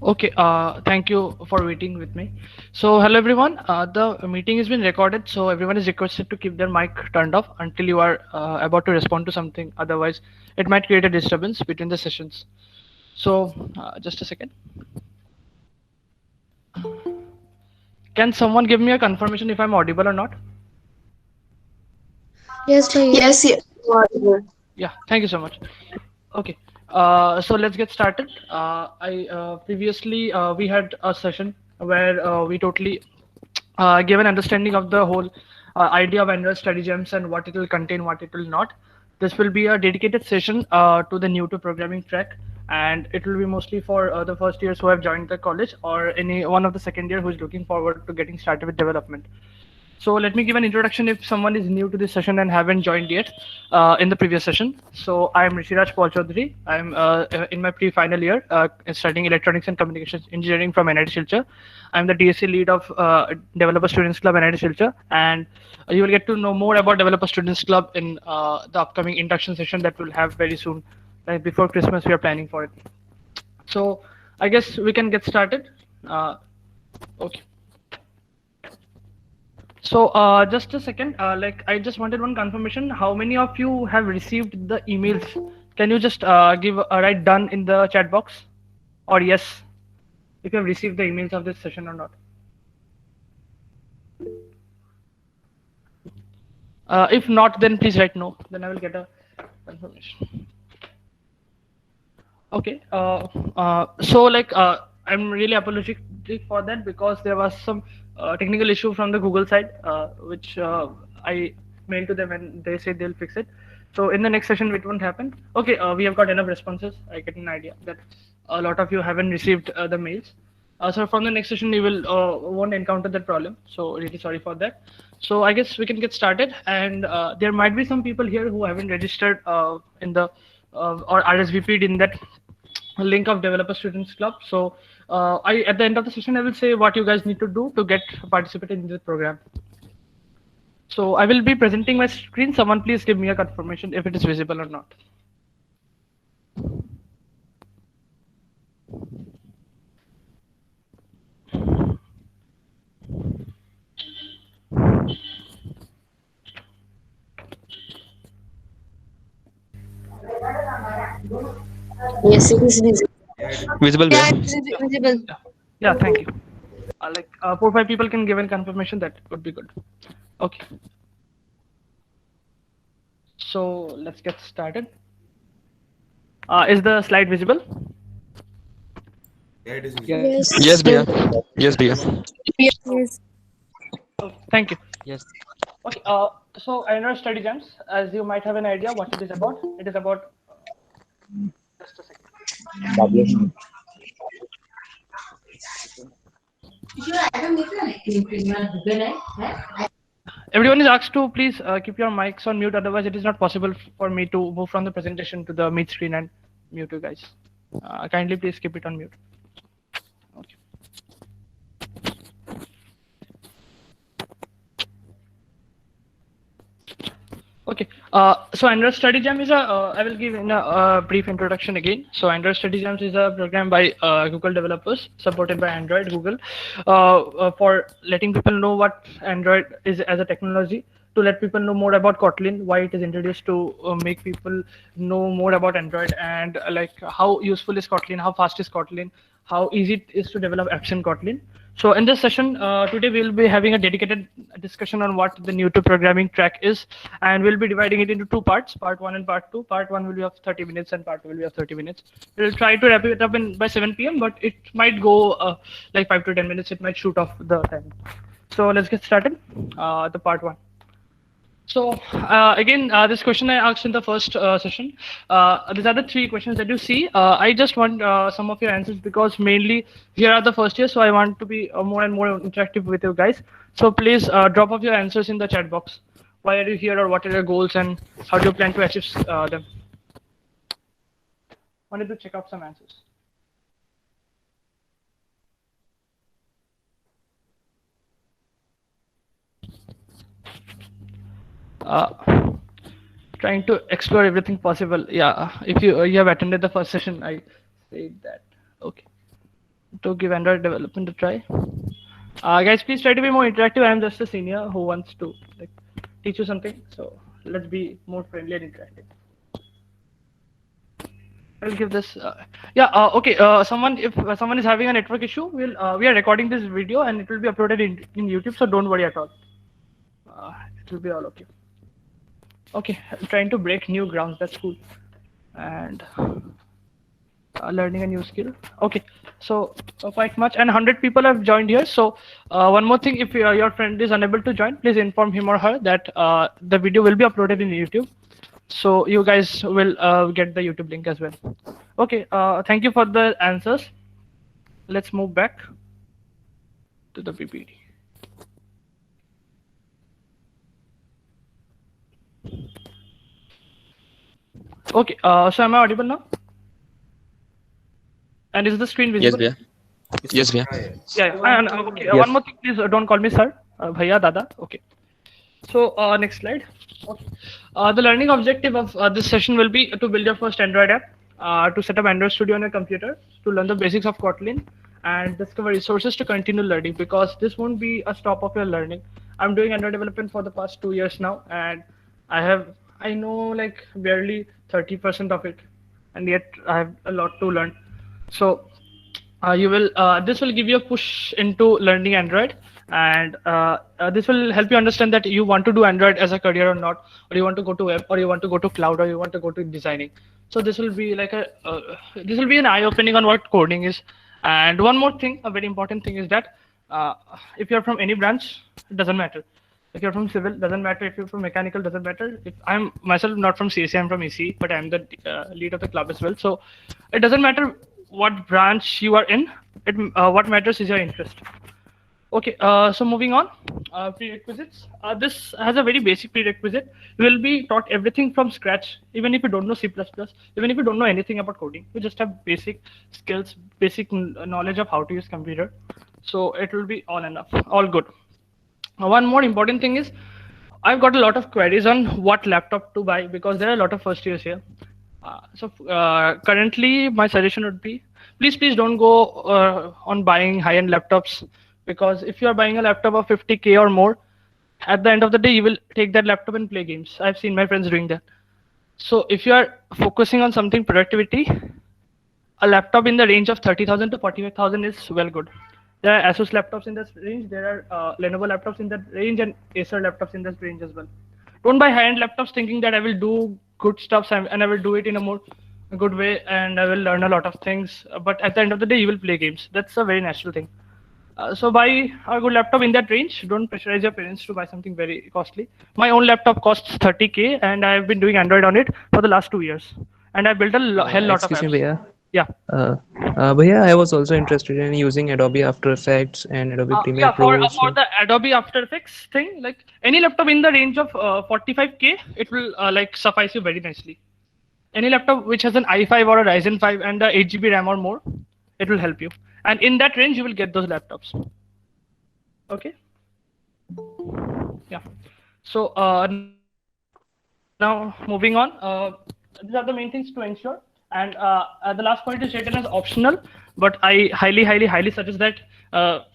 Okay, thank you for waiting with me. So, hello everyone. The meeting has been recorded, so everyone is requested to keep their mic turned off until you are about to respond to something. Otherwise, it might create a disturbance between the sessions. So, just a second. Can someone give me a confirmation if I'm audible or not? Yes, Bhaiya. Yes, yes, you are audible. Yeah, thank you so much. Okay, so let's get started. I previously we had a session where we totally gave an understanding of the whole idea of Android Study Gems and what it will contain, what it will not. This will be a dedicated session to the new to programming track, and it will be mostly for the first years who have joined the college or any one of the second year who is looking forward to getting started with development. So let me give an introduction if someone is new to this session and haven't joined yet in the previous session. So I am Rishiraj Paul Chaudhary. I'm in my pre-final year studying electronics and communications engineering from NIT Silchar. I'm the DSC lead of Developer Students Club NIT Silchar, and you will get to know more about Developer Students Club in the upcoming induction session that we'll have very soon. Like before Christmas, we are planning for it. So I guess we can get started. Uh, okay. So just a second, like I just wanted one confirmation. How many of you have received the emails? Can you just give a write done in the chat box, or yes, if you have received the emails of this session or not? If not, then please write no. Then I will get a confirmation. Okay. So like I'm really apologetic for that because there was some technical issue from the Google side, which I mailed to them and they said they'll fix it. So in the next session, it won't happen. Okay. We have got enough responses. I get an idea that a lot of you haven't received the mails. So from the next session, you will won't encounter that problem. So really sorry for that. So I guess we can get started. And there might be some people here who haven't registered in the or RSVP'd in that link of Developer Students Club. So I at the end of the session, I will say what you guys need to do to get participated in the program. So I will be presenting my screen. Someone please give me a confirmation if it is visible or not. Yes, it is visible. Visible, Yeah, Bhaiya. it's visible. Yeah, yeah, thank you. Like 4 or 5 people can give a confirmation. That would be good. Okay, so let's get started. Is the slide visible? Yes, Yes. Bhaiya. Yes, Yes, Bhaiya. Yes. Okay, thank you. Yes. Okay, so Android Study Gems, as you might have an idea what it is about. It is about just a second. Everyone is asked to please keep your mics on mute. Otherwise, it is not possible for me to move from the presentation to the meet screen and mute you guys. Kindly please keep it on mute. Okay. Okay. So Android Study Jam is a. I will give in a brief introduction again. So Android Study Jams is a program by Google developers, supported by Android Google, for letting people know what Android is as a technology. To let people know more about Kotlin, why it is introduced to make people know more about Android and like how useful is Kotlin, how fast is Kotlin, how easy it is to develop apps in Kotlin. So in this session today, we'll be having a dedicated discussion on what the new to programming track is, and we'll be dividing it into two parts, part one and part two. Part one will be of 30 minutes and part two will be of 30 minutes. We'll try to wrap it up in by 7 p.m., but it might go like 5 to 10 minutes. It might shoot off the time. So let's get started. The part one. So again, this question I asked in the first session. These are the three questions that you see. I just want some of your answers because mainly here are the first year, so I want to be more and more interactive with you guys. So please drop off your answers in the chat box. Why are you here, or what are your goals, and how do you plan to achieve them? Wanted to check out some answers. Uh, Trying to explore everything possible. Yeah, if you have attended the first session, I said that. Okay. to give Android development a try. Guys, please try to be more interactive. I am just a senior who wants to like teach you something. So let's be more friendly and interactive. I'll give this. Yeah. Okay. Someone, if someone is having a network issue, we are recording this video and it will be uploaded in YouTube. So don't worry at all. It will be all okay. Okay. I'm trying to break new grounds. That's cool. And learning a new skill. Okay. So quite much, and 100 people have joined here. So one more thing, if your friend is unable to join, please inform him or her that the video will be uploaded in YouTube. So you guys will get the YouTube link as well. Okay, thank you for the answers. Let's move back to the PPT. Okay, so am I audible now? And is the screen visible? Yes, Bhaiya. Yes, Bhaiya. Yeah. And okay, Yes. one more thing, please don't call me sir, bhaiya, dada. Okay. So next slide. Okay. The learning objective of this session will be to build your first Android app, to set up Android Studio on your computer, to learn the basics of Kotlin, and discover resources to continue learning, because this won't be a stop of your learning. I'm doing Android development for the past 2 years now, and I know like barely 30% of it, and yet I have a lot to learn. So this will give you a push into learning Android, and this will help you understand that you want to do Android as a career or not, or you want to go to web, or you want to go to cloud, or you want to go to designing. So this will be like this will be an eye opening on what coding is. And one more thing, a very important thing is that if you're from any branch, it doesn't matter. If you're from civil, doesn't matter. If you're from mechanical, doesn't matter. If I'm myself not from CSE, I'm from ECE, but I'm the lead of the club as well. So it doesn't matter what branch you are in. What matters is your interest. Okay, so moving on, prerequisites. This has a very basic prerequisite. You will be taught everything from scratch, even if you don't know C++, even if you don't know anything about coding. You just have basic skills, basic knowledge of how to use computer. So it will be all enough, all good. One more important thing is, I've got a lot of queries on what laptop to buy, because there are a lot of first years here. Currently, my suggestion would be, please don't go on buying high-end laptops, because if you are buying a laptop of 50K or more, at the end of the day, you will take that laptop and play games. I've seen my friends doing that. So if you are focusing on something productivity, a laptop in the range of 30,000 to 45,000 is well good. There are Asus laptops in this range. There are Lenovo laptops in that range, and Acer laptops in this range as well. Don't buy high-end laptops thinking that I will do good stuff and I will do it in a more good way and I will learn a lot of things. But at the end of the day, you will play games. That's a very natural thing. So buy a good laptop in that range. Don't pressurize your parents to buy something very costly. My own laptop costs 30K, and I've been doing Android on it for the last 2 years. And I built a hell lot of Excuse apps. me, Bhaiya. Yeah. Bhaiya, I was also interested in using Adobe After Effects and Adobe Premiere Yeah, Pro. for the Adobe After Effects thing, like any laptop in the range of 45K, it will like suffice you very nicely. Any laptop which has an i5 or a Ryzen 5 and the 8GB RAM or more, it will help you. And in that range, you will get those laptops. Okay. Yeah. So now moving on, these are the main things to ensure. And the last point is written as optional, but I highly suggest that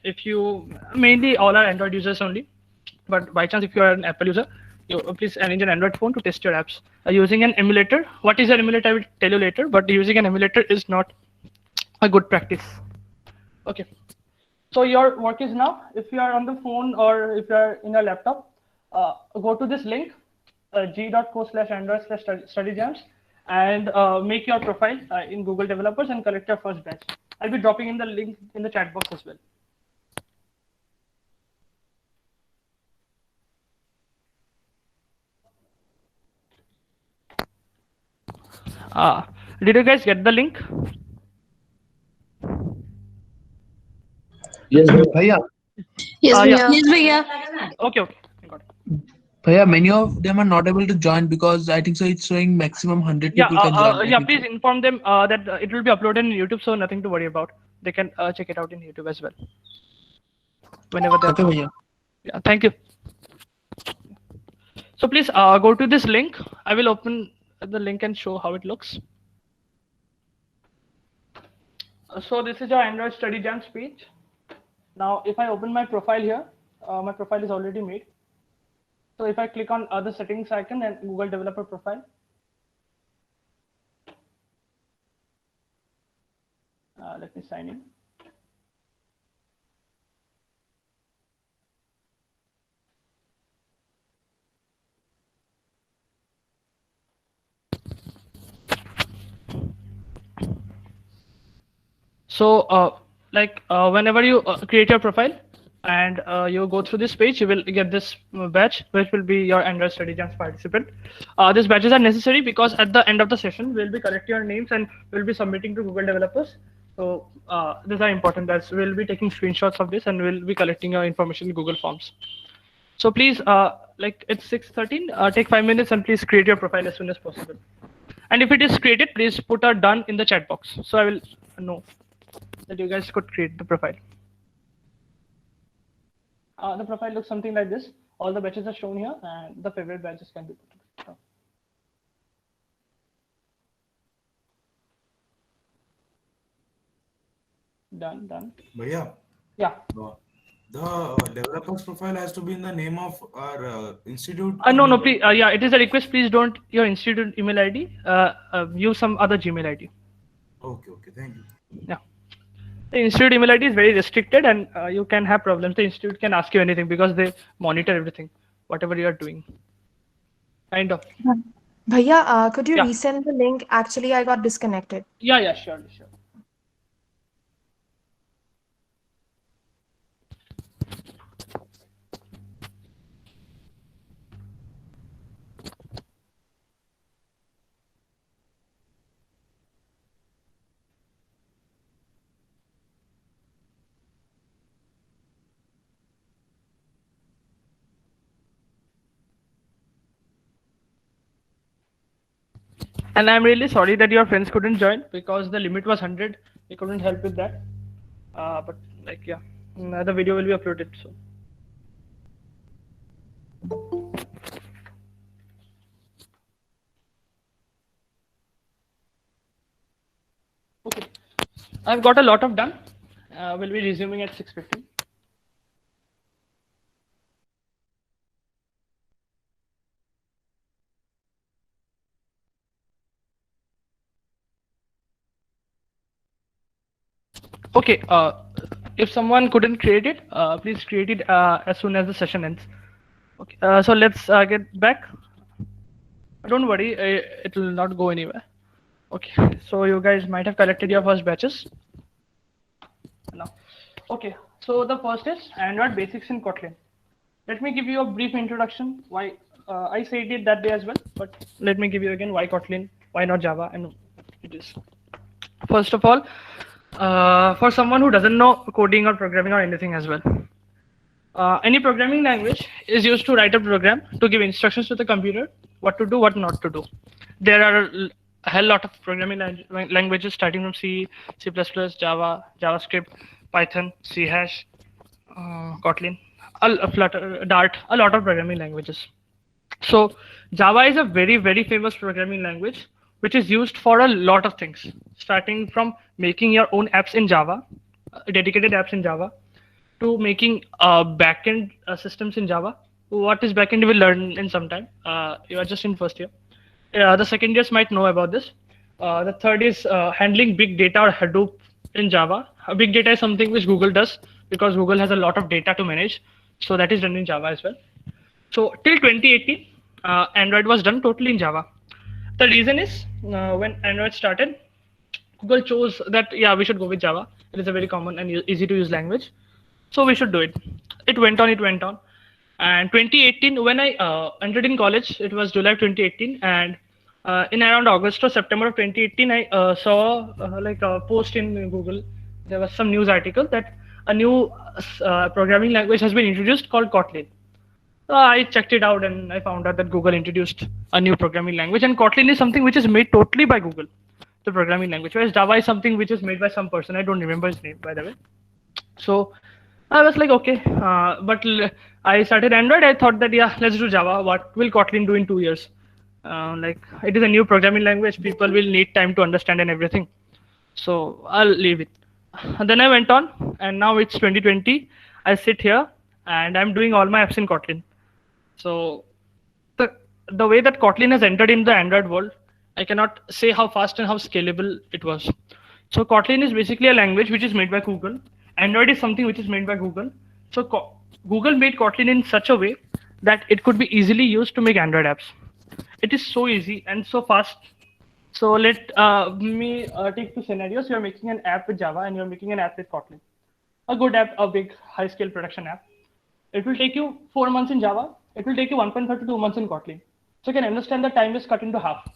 if you, mainly all are Android users only, but by chance if you are an Apple user, you please arrange an Android phone to test your apps using an emulator. What is an emulator? I will tell you later, but using an emulator is not a good practice. Okay. So your work is now, if you are on the phone or if you are in a laptop, go to this link, g.co/android/studyjams, and make your profile in Google Developers and collect your first batch. I'll be dropping in the link in the chat box as well. Did you guys get the link? Yes, Bhaiya. Yes, Yeah. Bhaiya. Okay. Got it. Bhaiya, many of them are not able to join because I think so it's showing maximum 100 Yeah, people can join. yeah. Please inform them that it will be uploaded in YouTube, so nothing to worry about. They can check it out in YouTube as well. Whenever they. Okay, Bhaiya. Yeah. Thank you. So please go to this link. I will open the link and show how it looks. So this is your Android Study Jam page. Now, if I open my profile here, my profile is already made. So if I click on other settings icon and Google Developer Profile, let me sign in. So whenever you create your profile and you go through this page, you will get this badge, which will be your Android Study Jams participant. These badges are necessary because at the end of the session, we'll be collecting your names and we'll be submitting to Google developers. So these are important, as we'll be taking screenshots of this and we'll be collecting your information in Google Forms. So please, like it's 6:13, take 5 minutes and please create your profile as soon as possible. And if it is created, please put a done in the chat box, so I will know that you guys could create the profile. The profile looks something like this. All the badges are shown here, and the favorite badges can be put. Done. Bhaiya, Yeah. the developer's profile has to be in the name of our institute. No, please. Yeah, it is a request. Please don't your institute email ID. Use some other Gmail ID. Okay, thank you. Yeah. The institute email ID is very restricted, and you can have problems. The institute can ask you anything because they monitor everything, whatever you are doing. Kind of. Bhaiya, could you Yeah. resend the link? Actually, I got disconnected. Yeah, sure. And I'm really sorry that your friends couldn't join because the limit was 100. We couldn't help with that. But like, yeah, the video will be uploaded. So. Okay, I've got a lot of done. We'll be resuming at 6:15. Okay, if someone couldn't create it, please create it as soon as the session ends. Okay, so let's get back. Don't worry, it will not go anywhere. Okay, so you guys might have collected your first batches. Now, okay, so the first is Android Basics in Kotlin. Let me give you a brief introduction. Why I said it that day as well, but let me give you again why Kotlin, why not Java, and it is. First of all, for someone who doesn't know coding or programming or anything as well, any programming language is used to write a program to give instructions to the computer what to do, what not to do. There are a hell lot of programming languages starting from C, C++, Java, JavaScript, Python, C#, Kotlin, Flutter, Dart, a lot of programming languages. So Java is a very, very famous programming language which is used for a lot of things, starting from making your own apps in Java, dedicated apps in Java, to making backend systems in Java. What is backend? You will learn in some time. You are just in first year. The second years might know about this. The third is handling big data or Hadoop in Java. Big data is something which Google does because Google has a lot of data to manage. So that is done in Java as well. So till 2018, Android was done totally in Java. The reason is when Android started, Google chose that, yeah, we should go with Java. It is a very common and easy to use language. So we should do it. It went on. And 2018, when I entered in college, it was July 2018. And in around August or September of 2018, I saw like a post in Google. There was some news article that a new programming language has been introduced called Kotlin. I checked it out and I found out that Google introduced a new programming language, and Kotlin is something which is made totally by Google, the programming language, whereas Java is something which is made by some person. I don't remember his name, by the way. So I was like, okay, but I started Android. I thought that, yeah, let's do Java. What will Kotlin do in 2 years? Like, it is a new programming language. People will need time to understand and everything. So I'll leave it. And then I went on, and now it's 2020. I sit here and I'm doing all my apps in Kotlin. So the way that Kotlin has entered in the Android world, I cannot say how fast and how scalable it was. So Kotlin is basically a language which is made by Google. Android is something which is made by Google. So Google made Kotlin in such a way that it could be easily used to make Android apps. It is so easy and so fast. So let me take two scenarios. You're making an app with Java and you're making an app with Kotlin. A good app, a big high-scale production app. It will take you 4 months in Java. It will take you 1.5 to 2 months in Kotlin. So you can understand the time is cut into half.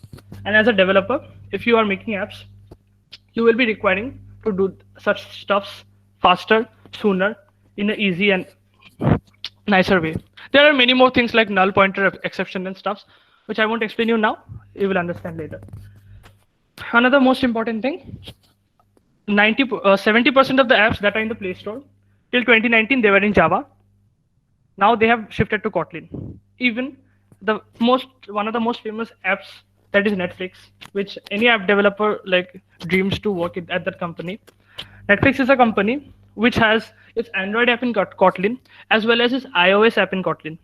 And as a developer, if you are making apps, you will be requiring to do such stuffs faster, sooner, in an easy and nicer way. There are many more things like null pointer exception and stuffs, which I won't explain you now. You will understand later. Another most important thing, 70% of the apps that are in the Play Store till 2019 they were in Java. Now they have shifted to Kotlin. Even one of the most famous apps, that is Netflix, which any app developer like dreams to work at that company. Netflix is a company which has its Android app in Kotlin as well as its iOS app in Kotlin.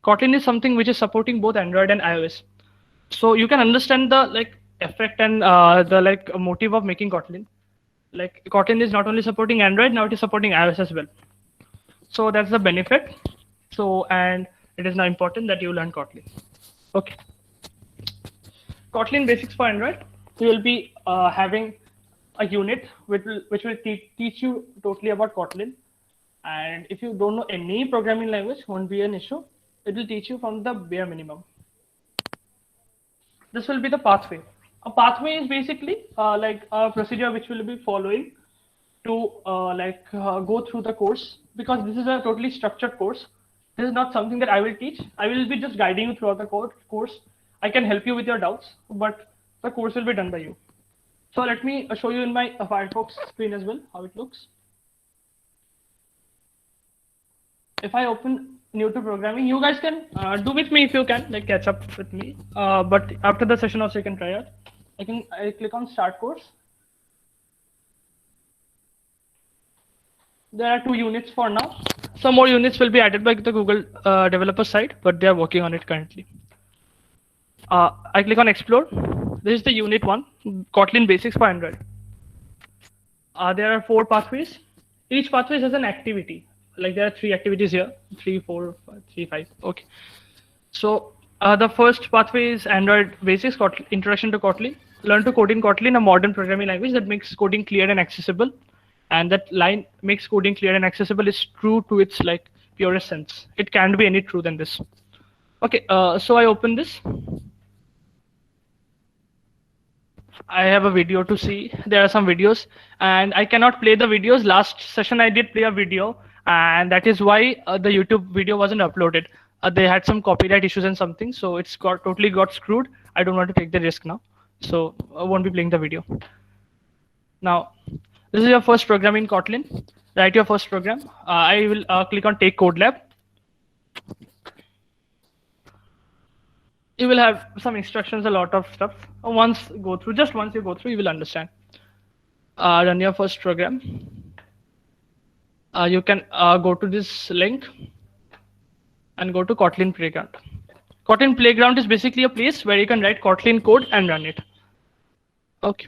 Kotlin is something which is supporting both Android and iOS. So you can understand the effect and the motive of making Kotlin. Like Kotlin is not only supporting Android, now it is supporting iOS as well. So that's the benefit. So, and it is now important that you learn Kotlin. Okay. Kotlin basics for Android. You will be having a unit which will teach you totally about Kotlin. And if you don't know any programming language, won't be an issue. It will teach you from the bare minimum. This will be the pathway. A pathway is basically like a procedure which we'll be following to go through the course, because this is a totally structured course. This is not something that I will teach. I will be just guiding you throughout the course. I can help you with your doubts, but the course will be done by you. So let me show you in my Firefox screen as well how it looks. If I open new to programming, you guys can do with me if you can, like catch up with me. But after the session also you can try it. I click on start course. There are 2 units for now. Some more units will be added by the Google developer side, but they are working on it currently. I click on explore. This is the unit 1, Kotlin basics for Android. There are 4 pathways. Each pathway has an activity. Like there are 3 activities here, 3, 4, 3, 5. Okay. So the first pathway is Android basics, introduction to Kotlin. Learn to code in Kotlin, a modern programming language that makes coding clear and accessible. And that line, makes coding clear and accessible, is true to its purest sense. It can't be any true than this. Okay, so I open this. I have a video to see. There are some videos and I cannot play the videos. Last session I did play a video, and that is why the YouTube video wasn't uploaded. They had some copyright issues and something, so it's totally got screwed. I don't want to take the risk now, so I won't be playing the video. Now, this is your first program in Kotlin. Write your first program. I will click on Take Code Lab. You will have some instructions, a lot of stuff. Once you go through, you will understand. Run your first program. You can go to this link and go to Kotlin Playground. Kotlin Playground is basically a place where you can write Kotlin code and run it. Okay.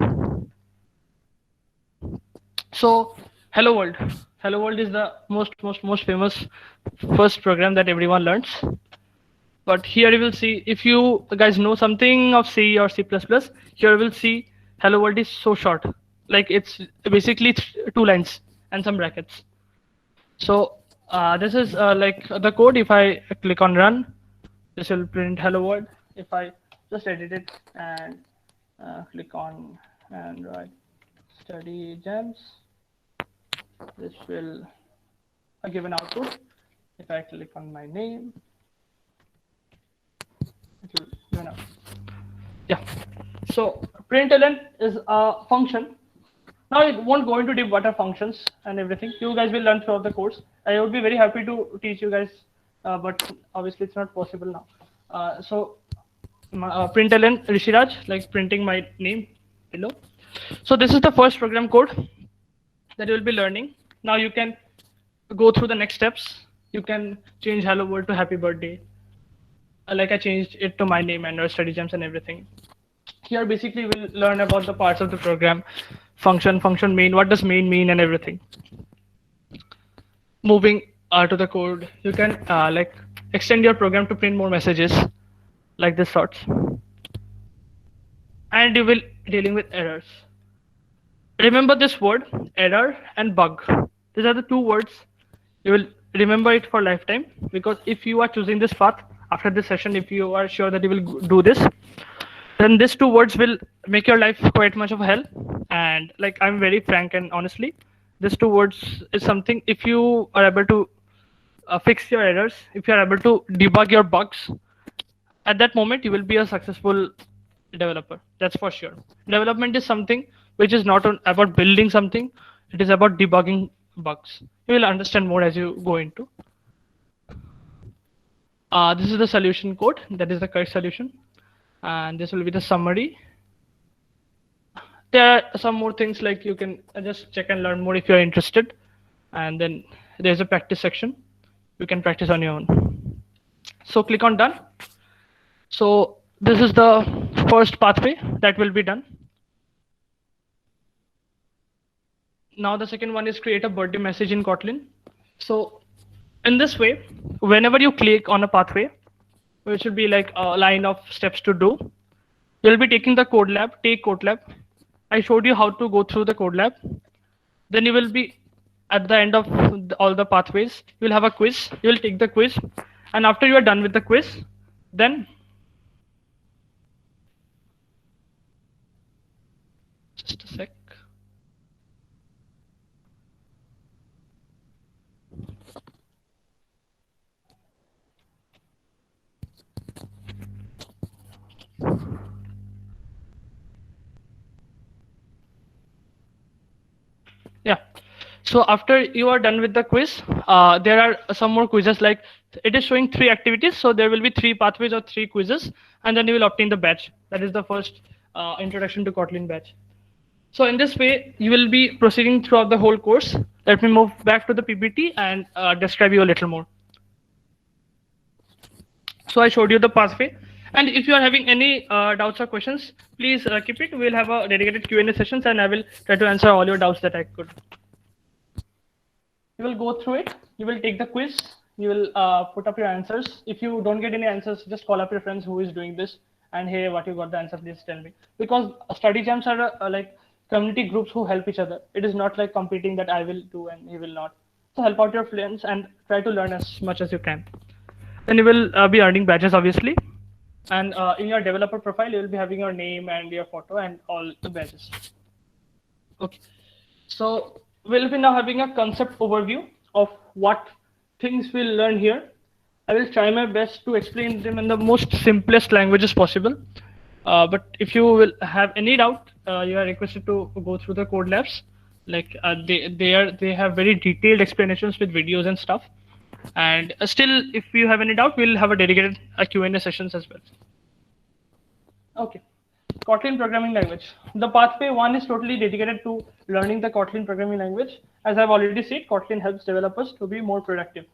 So Hello World. Hello World is the most famous first program that everyone learns. But here you will see, if you guys know something of C or C++, here you will see Hello World is so short. Like it's basically 2 lines and some brackets. So this is like the code. If I click on run, this will print Hello World. If I just edit it and click on Android Study Gems, this will give an output. If I click on my name, it will give an output. Yeah. So println is a function. Now it won't go into deep what are functions and everything. You guys will learn throughout the course. I would be very happy to teach you guys, but obviously it's not possible now. So println Rishiraj, like printing my name below. So this is the first program code that you will be learning. Now you can go through the next steps. You can change hello world to happy birthday. Like I changed it to my name, Android Study Gems and everything. Here basically we'll learn about the parts of the program, function main, what does main mean and everything. Moving to the code, you can like extend your program to print more messages like this sorts. And you will dealing with errors. Remember this word, error and bug. These are the two words. You will remember it for lifetime, because if you are choosing this path after this session, if you are sure that you will do this, then these two words will make your life quite much of hell. And like, I'm very frank and honestly, these two words is something, if you are able to fix your errors, if you are able to debug your bugs, at that moment you will be a successful developer. That's for sure. Development is something which is not about building something, it is about debugging bugs. You will understand more as you go into. This is the solution code, that is the correct solution. And this will be the summary. There are some more things like you can just check and learn more if you're interested. And then there's a practice section. You can practice on your own. So click on done. So this is the first pathway that will be done. Now the second one is create a birthday message in Kotlin. So in this way, whenever you click on a pathway, which should be like a line of steps to do, you'll be taking the code lab, take code lab. I showed you how to go through the code lab. Then you will be at the end of all the pathways, you'll have a quiz. You'll take the quiz. And after you are done with the quiz, then just a sec. Yeah. So after you are done with the quiz, there are some more quizzes. Like it is showing 3 activities. So there will be 3 pathways or 3 quizzes, and then you will obtain the badge. That is the first introduction to Kotlin badge. So in this way, you will be proceeding throughout the whole course. Let me move back to the PPT and describe you a little more. So I showed you the pathway. And if you are having any doubts or questions, please keep it. We'll have a dedicated Q&A sessions, and I will try to answer all your doubts that I could. You will go through it. You will take the quiz. You will put up your answers. If you don't get any answers, just call up your friends who is doing this. And hey, what you got the answer, please tell me. Because study jams are like community groups who help each other. It is not like competing that I will do and he will not. So help out your friends and try to learn as much as you can. Then you will be earning badges, obviously. And in your developer profile, you will be having your name and your photo and all the badges. Okay. So we'll be now having a concept overview of what things we'll learn here. I will try my best to explain them in the most simplest languages possible. But if you will have any doubt, you are requested to go through the code labs. Like they have very detailed explanations with videos and stuff. And still, if you have any doubt, we'll have a dedicated Q&A sessions as well. Okay, Kotlin programming language. The pathway 1 is totally dedicated to learning the Kotlin programming language. As I've already said, Kotlin helps developers to be more productive.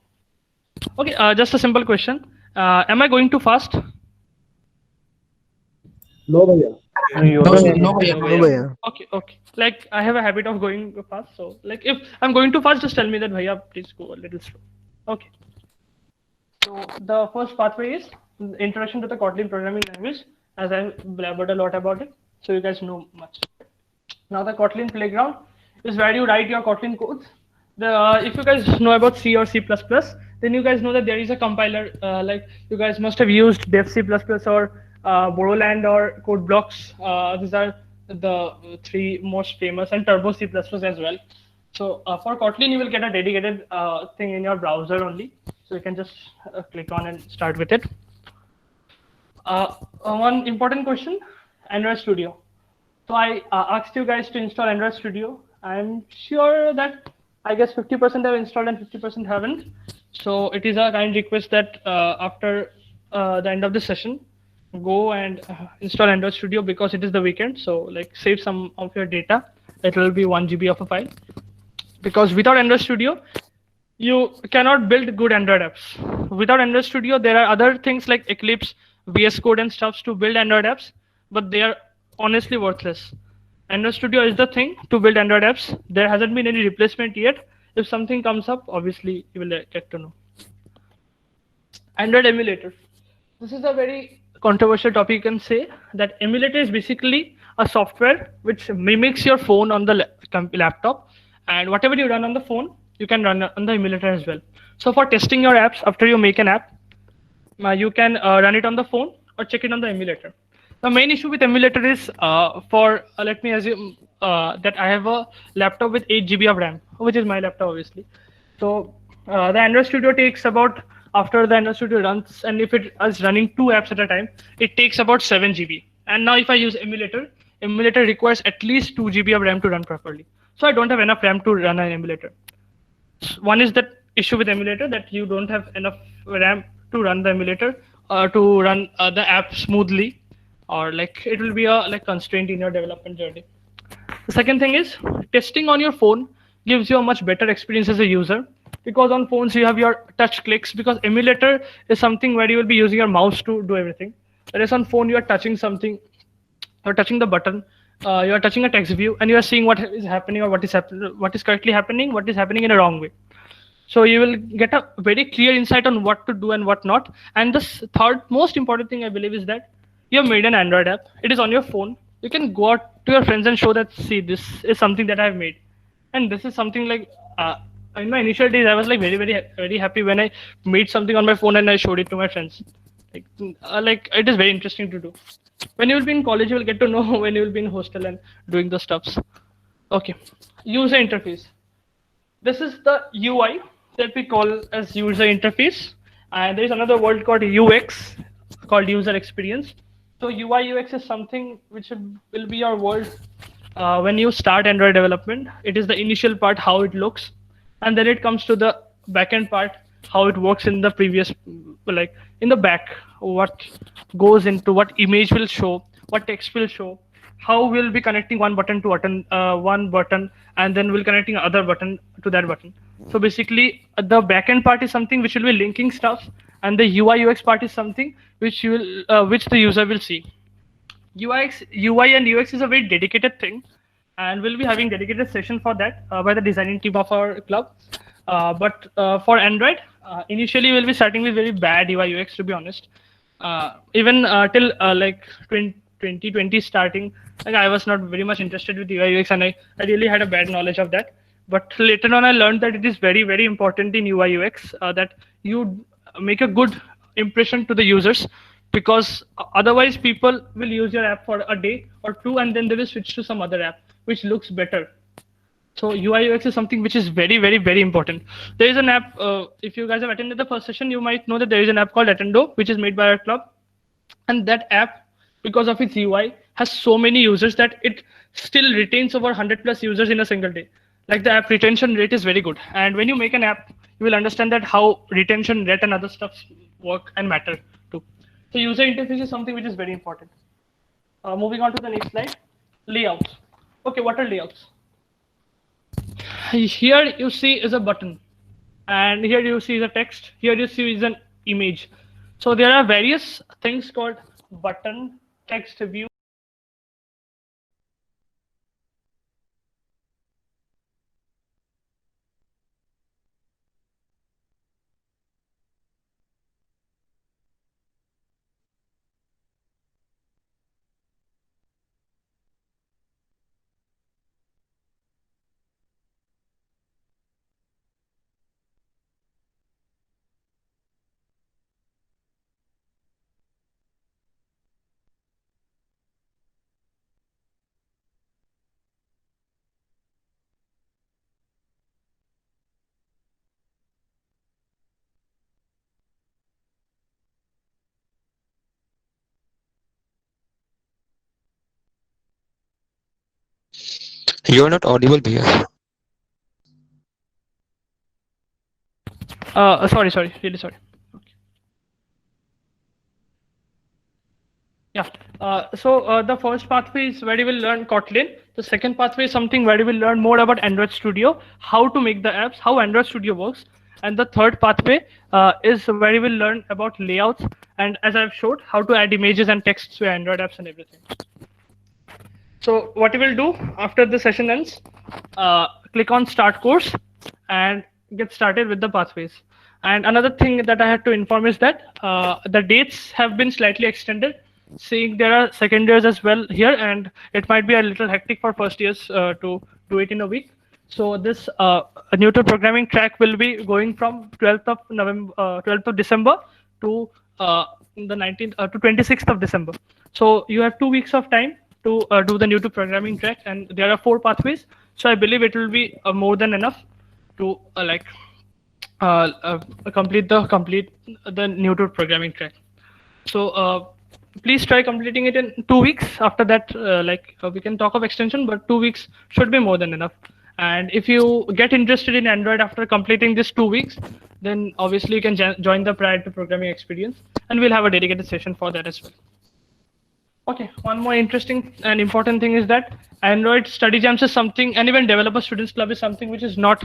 Okay, just a simple question. Am I going too fast? No, bhaiya. No, bhaiya. Okay. Like I have a habit of going fast. So like if I'm going too fast, just tell me that, bhaiya, please go a little slow. Okay. So the first pathway is introduction to the Kotlin programming language, as I blabbered a lot about it, so you guys know much. Now the Kotlin playground is where you write your Kotlin codes. If you guys know about C or C++, then you guys know that there is a compiler. Like you guys must have used Dev C++ or Borderland or CodeBlocks. These are the 3 most famous, and Turbo C++ as well. So for Kotlin, you will get a dedicated thing in your browser only. So you can just click on and start with it. One important question, Android Studio. So I asked you guys to install Android Studio. I'm sure that I guess 50% have installed and 50% haven't. So it is a kind request that after the end of the session, go and install Android Studio because it is the weekend. So like save some of your data. It will be 1 GB of a file. Because without Android Studio, you cannot build good Android apps. Without Android Studio, there are other things like Eclipse, VS Code, and stuffs to build Android apps, but they are honestly worthless. Android Studio is the thing to build Android apps. There hasn't been any replacement yet. If something comes up, obviously you will get to know. Android emulator. This is a very controversial topic. You can say that emulator is basically a software which mimics your phone on the laptop, and whatever you run on the phone, you can run on the emulator as well. So for testing your apps, after you make an app, you can run it on the phone or check it on the emulator. The main issue with emulator is let me assume that I have a laptop with 8 GB of RAM, which is my laptop obviously. So the Android Studio takes about, after the Android Studio runs, and if it is running 2 apps at a time, it takes about 7 GB. And now if I use emulator requires at least 2 GB of RAM to run properly. So I don't have enough RAM to run an emulator. One is that issue with emulator, that you don't have enough RAM to run the emulator to run the app smoothly, or like it will be a constraint in your development journey. The second thing is testing on your phone gives you a much better experience as a user, because on phones you have your touch clicks, because emulator is something where you will be using your mouse to do everything. Whereas on phone you are touching something, you're touching the button, you are touching a text view, and you are seeing what is happening, or what is correctly happening, what is happening in a wrong way. So you will get a very clear insight on what to do and what not. And the third most important thing I believe is that you have made an Android app. It is on your phone. You can go out to your friends and show that, see, this is something that I've made. And this is something like, in my initial days, I was like very happy when I made something on my phone and I showed it to my friends. Like it is very interesting to do. When you will be in college, you will get to know when you will be in hostel and doing the stuffs. Okay, user interface. This is the UI that we call as user interface, and there is another word called UX, called user experience. So UI UX is something which will be your word when you start Android development. It is the initial part, how it looks, and then it comes to the backend part, how it works in the previous, like in the back, what goes into what image will show, what text will show, how we'll be connecting one button to one button, and then we'll connecting other button to that button. So basically, the backend part is something which will be linking stuff, and the UI UX part is something which which the user will see. UI and UX is a very dedicated thing, and we'll be having dedicated session for that by the designing team of our club. But for Android, initially we'll be starting with very bad UI UX, to be honest. Even till like 2020 starting, like I was not very much interested with UI UX, and I really had a bad knowledge of that. But later on, I learned that it is very important in UI UX that you make a good impression to the users, because otherwise people will use your app for a day or two, and then they will switch to some other app which looks better. So UI UX is something which is very important. There is an app, if you guys have attended the first session, you might know that there is an app called Attendo, which is made by our club. And that app, because of its UI, has so many users that it still retains over 100+ users in a single day. Like the app retention rate is very good. And when you make an app, you will understand that how retention rate and other stuff work and matter too. So user interface is something which is very important. Moving on to the next slide, layouts. Okay, what are layouts? Here you see is a button, and here you see is a text, here you see is an image. So there are various things called button, text, view. You are not audible, Bhaiya. Sorry, really sorry. Yeah. So the first pathway is where you will learn Kotlin. The second pathway is something where you will learn more about Android Studio, how to make the apps, how Android Studio works. And the third pathway is where you will learn about layouts and, as I've showed, how to add images and text to Android apps and everything. So what you will do after the session ends, click on Start Course and get started with the pathways. And another thing that I had to inform is that the dates have been slightly extended, seeing there are second years as well here, and it might be a little hectic for first years to do it in a week. So this neutral programming track will be going from 12th of November, 12th of December to the 19th to 26th of December. So you have 2 weeks of time to do the neutral programming track, and there are 4 pathways. So I believe it will be more than enough to complete the neutral programming track. So please try completing it in 2 weeks. After that, we can talk of extension, but 2 weeks should be more than enough. And if you get interested in Android after completing this 2 weeks, then obviously you can join the Prior to Programming experience, and we'll have a dedicated session for that as well. Okay, one more interesting and important thing is that Android Study Jams is something, and even Developer Students Club is something which is not,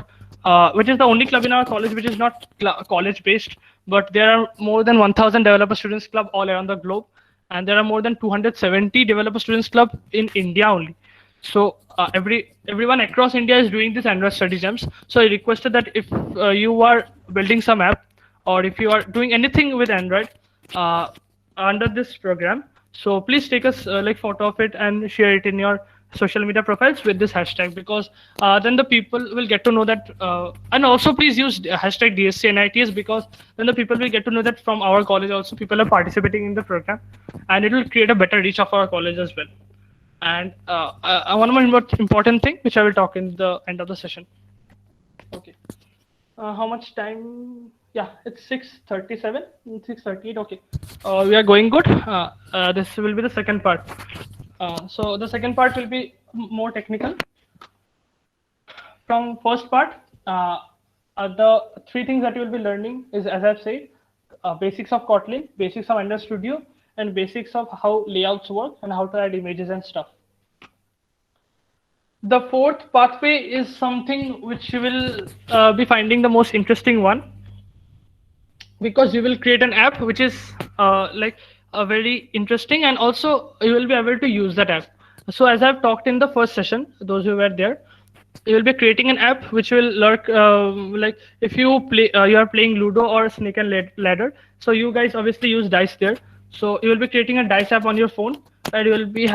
which is the only club in our college which is not college-based, but there are more than 1,000 Developer Students Club all around the globe, and there are more than 270 Developer Students Club in India only. So everyone across India is doing this Android Study Jams. So I requested that if you are building some app, or if you are doing anything with Android under this program, so please take a photo of it and share it in your social media profiles with this hashtag, because then the people will get to know that, and also please use hashtag DSC NITS, because then the people will get to know that from our college also people are participating in the program, and it will create a better reach of our college as well. And one more important thing which I will talk in the end of the session. Okay. How much time? Yeah, it's 6:37, 6:38. Okay, we are going good. This will be the second part. So the second part will be more technical. From first part, the 3 things that you will be learning is, as I've said, basics of Kotlin, basics of Android Studio, and basics of how layouts work and how to add images and stuff. The fourth pathway is something which you will be finding the most interesting one, because you will create an app which is very interesting, and also you will be able to use that app. So as I've talked in the first session, those who were there, you will be creating an app which will lurk, if you play, you are playing Ludo or Snake and Ladder. So you guys obviously use dice there. So you will be creating a dice app on your phone, and you will be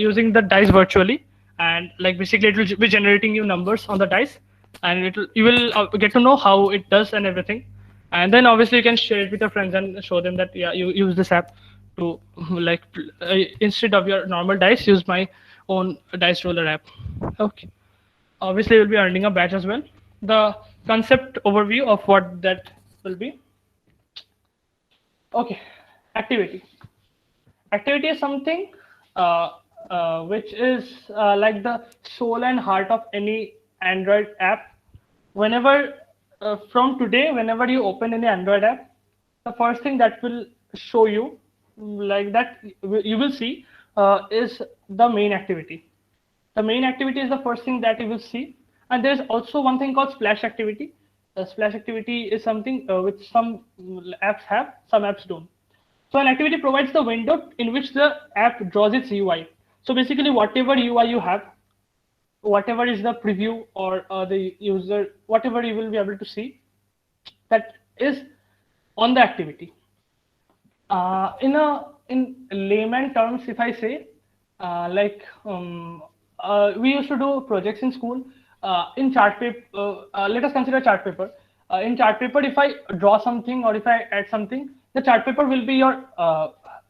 using the dice virtually, and basically it will be generating you numbers on the dice, and you will get to know how it does and everything. And then obviously you can share it with your friends and show them that, yeah, you use this app to instead of your normal dice, use my own dice roller app. Okay. Obviously you'll be earning a badge as well. The concept overview of what that will be. Okay. Activity. Activity is something which is like the soul and heart of any Android app. Whenever from today, whenever you open any Android app, the first thing that will show you, you will see, is the main activity. The main activity is the first thing that you will see, and there's also one thing called splash activity. The splash activity is something which some apps have, some apps don't. So an activity provides the window in which the app draws its UI. So basically, whatever UI you have, whatever is the preview or the user, whatever you will be able to see, that is on the activity. In layman terms, if I say, we used to do projects in school in chart paper. Let us consider chart paper. In chart paper, if I draw something or if I add something, the chart paper will be your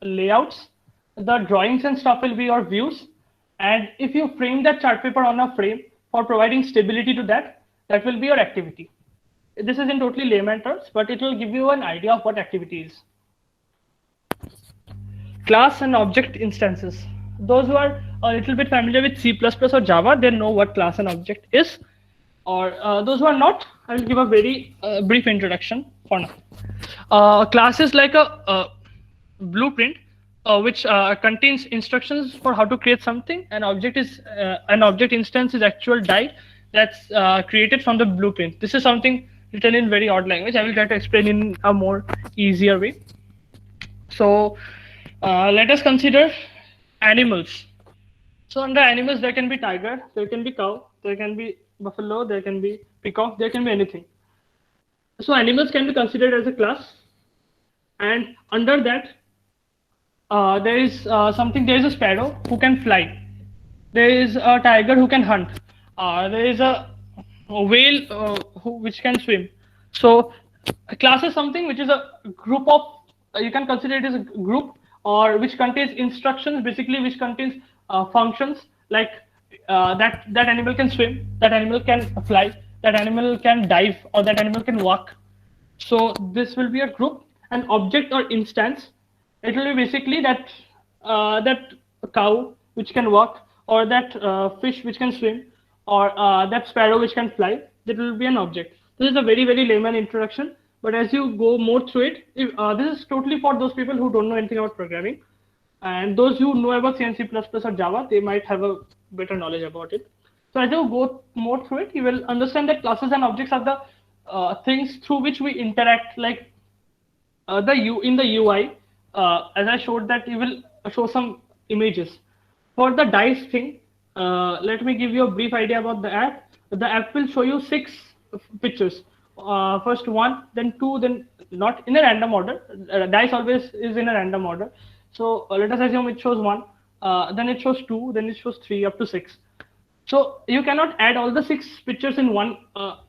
layouts. The drawings and stuff will be your views. And if you frame that chart paper on a frame for providing stability to that, that will be your activity. This is in totally layman terms, but it will give you an idea of what activity is. Class and object instances. Those who are a little bit familiar with C++ or Java, they know what class and object is. Or those who are not, I will give a very brief introduction for now. Class is like a blueprint which contains instructions for how to create something. An object instance is actual die that's created from the blueprint. This is something written in very odd language. I will try to explain in a more easier way. So let us consider animals. So under animals, there can be tiger, there can be cow, there can be buffalo, there can be peacock, there can be anything. So animals can be considered as a class, and under that, there is there is a sparrow who can fly. There is a tiger who can hunt. There is a whale which can swim. So a class is something which is a group of, you can consider it as a group, or which contains instructions, basically which contains functions like that animal can swim, that animal can fly, that animal can dive, or that animal can walk. So this will be a group. An object or instance, it will be basically that that cow which can walk, or that fish which can swim, or that sparrow which can fly. That will be an object. This is a very layman introduction, but as you go more through it, this is totally for those people who don't know anything about programming, and those who know about C and C++ or Java, they might have a better knowledge about it. So as you go more through it, you will understand that classes and objects are the things through which we interact, like in the UI. As I showed that, you will show some images. For the dice thing, let me give you a brief idea about the app. The app will show you 6 pictures. First 1, then 2, then not in a random order. Dice always is in a random order. So let us assume it shows 1, then it shows 2, then it shows 3 up to 6. So you cannot add all the 6 pictures in one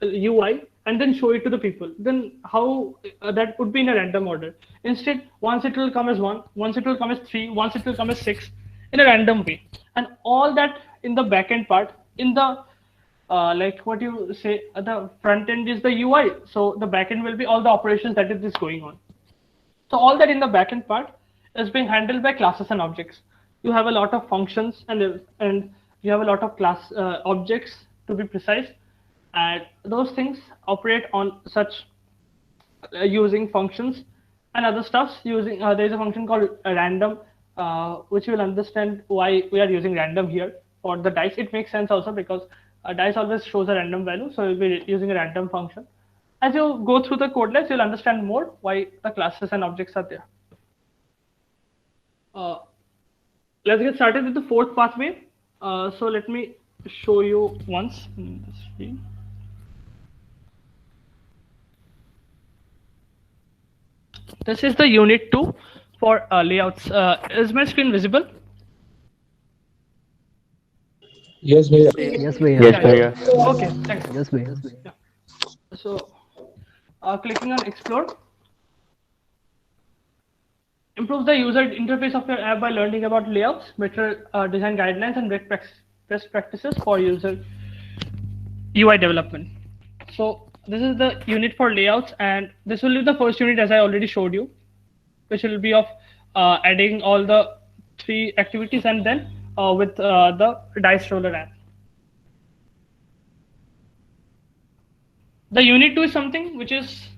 UI and then show it to the people. Then how that would be in a random order. Instead, once it will come as 1, once it will come as 3, once it will come as 6, in a random way. And all that in the backend part, in the like what you say, the front end is the UI. So the backend will be all the operations that is going on. So all that in the backend part is being handled by classes and objects. You have a lot of functions and you have a lot of class objects, to be precise, and those things operate on such using functions and other stuffs. Using there is a function called random, which you will understand why we are using random here for the dice. It makes sense also because dice always shows a random value, so we'll be using a random function. As you go through the codeless, you'll understand more why the classes and objects are there. Let's get started with the 4th pathway. So let me show you once in the screen. This is the unit 2 for layouts. Is my screen visible? Yes, bhaiya. Yes, bhaiya. Yes, bhaiya. Okay, thanks. Yes, bhaiya. Yeah. So clicking on explore improves the user interface of your app by learning about layouts, better design guidelines, and best practices for user UI development. So this is the unit for layouts, and this will be the first unit, as I already showed you, which will be of adding all the 3 activities, and then with the dice roller app. The unit 2 is something which is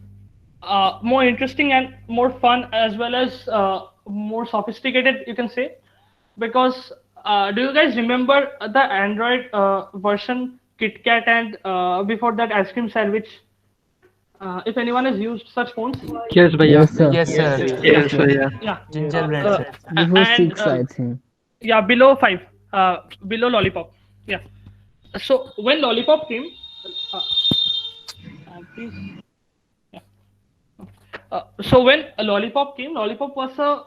more interesting and more fun, as well as more sophisticated, you can say, because do you guys remember the Android version KitKat and before that ice cream sandwich? If anyone has used such phones? Yes, bhaiya. Yes, sir. Yes, sir. Yes, bhaiya. Yeah. Gingerbread. Before And, 6, I think. Yeah, below 5, below Lollipop. Yeah. So when Lollipop came, please. Yeah. So when Lollipop came, Lollipop was a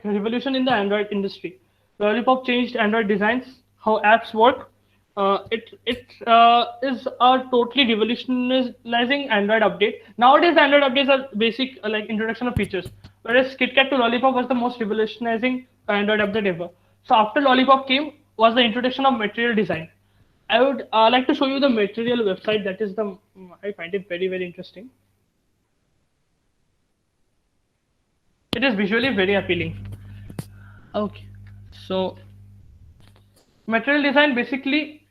revolution in the Android industry. Lollipop changed Android designs, how apps work. It is a totally revolutionizing Android update. Nowadays, Android updates are basic introduction of features, whereas KitKat to Lollipop was the most revolutionizing Android update ever. So after Lollipop came was the introduction of material design. I would like to show you the material website. That is I find it very interesting. It is visually very appealing. Okay, so material design basically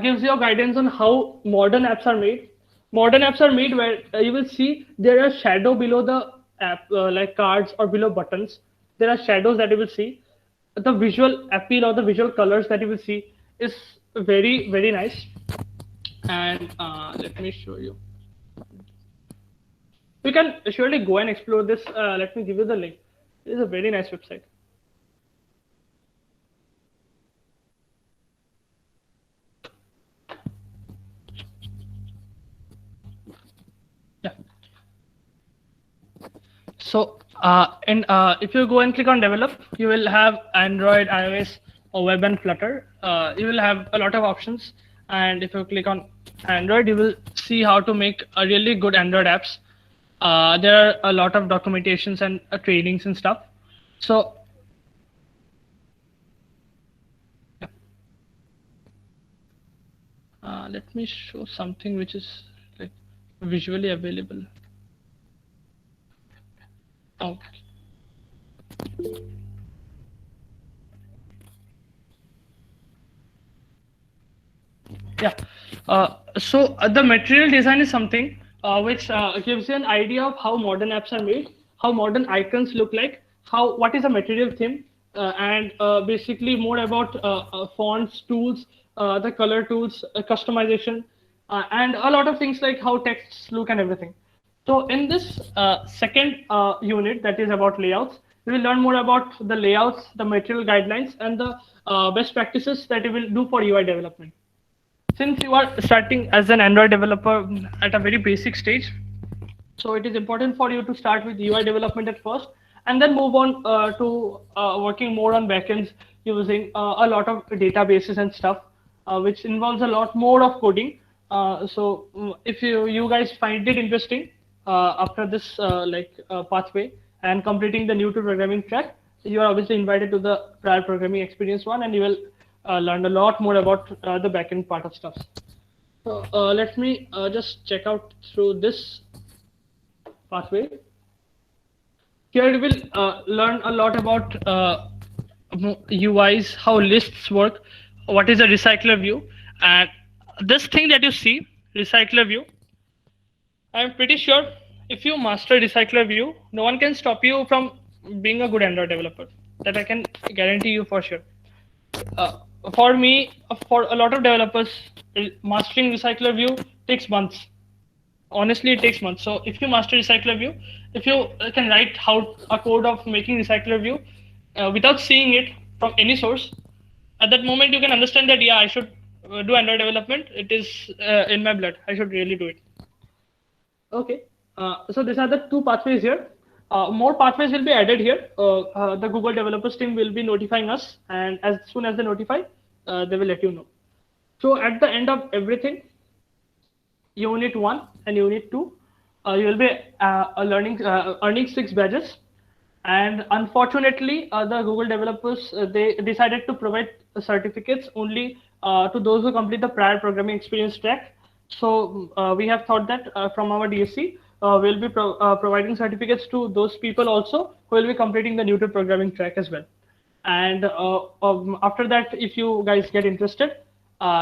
gives you guidance on how modern apps are made. Modern apps are made where you will see there are shadow below the app, like cards or below buttons. There are shadows that you will see. The visual appeal or the visual colors that you will see is very, very nice. And let me show you. You can surely go and explore this. Let me give you the link. It is a very nice website. Yeah. So, if you go and click on develop, you will have Android, iOS, or web and Flutter. You will have a lot of options. And if you click on Android, you will see how to make a really good Android apps. There are a lot of documentations and trainings and stuff. So, yeah. Let me show something which is like visually available. Okay. Yeah. The material design is something which gives you an idea of how modern apps are made, how modern icons look like, what is a material theme, and basically more about fonts, tools, the color tools, customization, and a lot of things like how texts look and everything. So in this second unit that is about layouts, we will learn more about the layouts, the material guidelines, and the best practices that you will do for UI development. Since you are starting as an Android developer at a very basic stage, so it is important for you to start with UI development at first, and then move on to working more on backends using a lot of databases and stuff, which involves a lot more of coding. If you guys find it interesting after this pathway and completing the new to programming track, you are obviously invited to the prior programming experience one, and you will learn a lot more about the backend part of stuff. So let me just check out through this pathway. Here we will learn a lot about UIs, how lists work, what is a recycler view, and this thing that you see, recycler view, I'm pretty sure if you master recycler view, no one can stop you from being a good Android developer. That I can guarantee you for sure. For me, for a lot of developers, mastering recycler view takes months. Honestly, it takes months. So if you master recycler view, if you can write how a code of making recycler view without seeing it from any source, at that moment you can understand that, yeah, I should do Android development. It is in my blood. I should really do it. Okay. So these are the two pathways here. More pathways will be added here. The Google developers team will be notifying us, and as soon as they notify, they will let you know. So at the end of everything, Unit 1 and Unit 2, you will be earning 6 badges. And unfortunately, the Google developers, they decided to provide certificates only to those who complete the prior programming experience track. So we have thought that from our DSC, we'll be providing certificates to those people also who will be completing the new to programming track as well. And after that, if you guys get interested,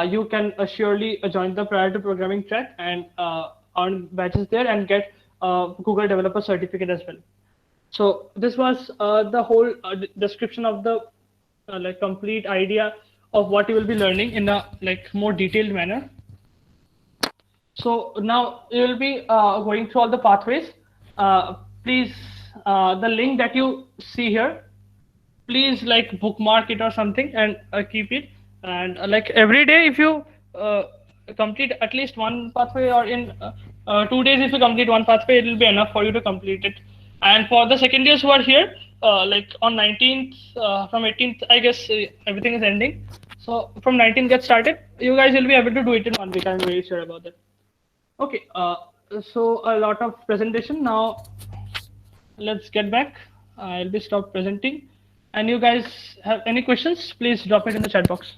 you can surely join the prior to programming track and earn badges there and get Google developer certificate as well. So this was the whole description of the complete idea of what you will be learning in a more detailed manner. So now you will be going through all the pathways. Please, the link that you see here, please bookmark it or something and keep it. And every day, if you complete at least one pathway, or in 2 days, if you complete one pathway, it will be enough for you to complete it. And for the second years who are here, on 19th, from 18th, I guess everything is ending. So from 19th get started, you guys will be able to do it in 1 week. I'm very sure about that. Okay, so a lot of presentation. Now let's get back. I'll be stop presenting. And you guys have any questions, please drop it in the chat box.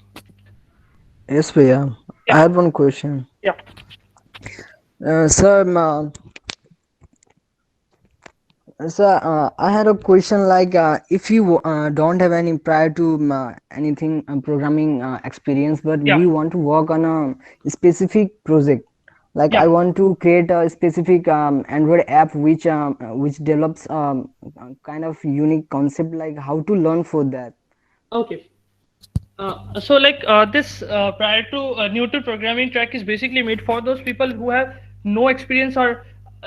Yes, Bhaiya. Yeah. I had one question. Yeah. Sir, I had a question if you don't have any prior to anything programming experience, but Yeah. we want to work on a specific project, Like Yeah. I want to create a specific Android app which develops kind of unique concept. Like how to learn for that. Okay. So like this prior to new to programming track is basically made for those people who have no experience or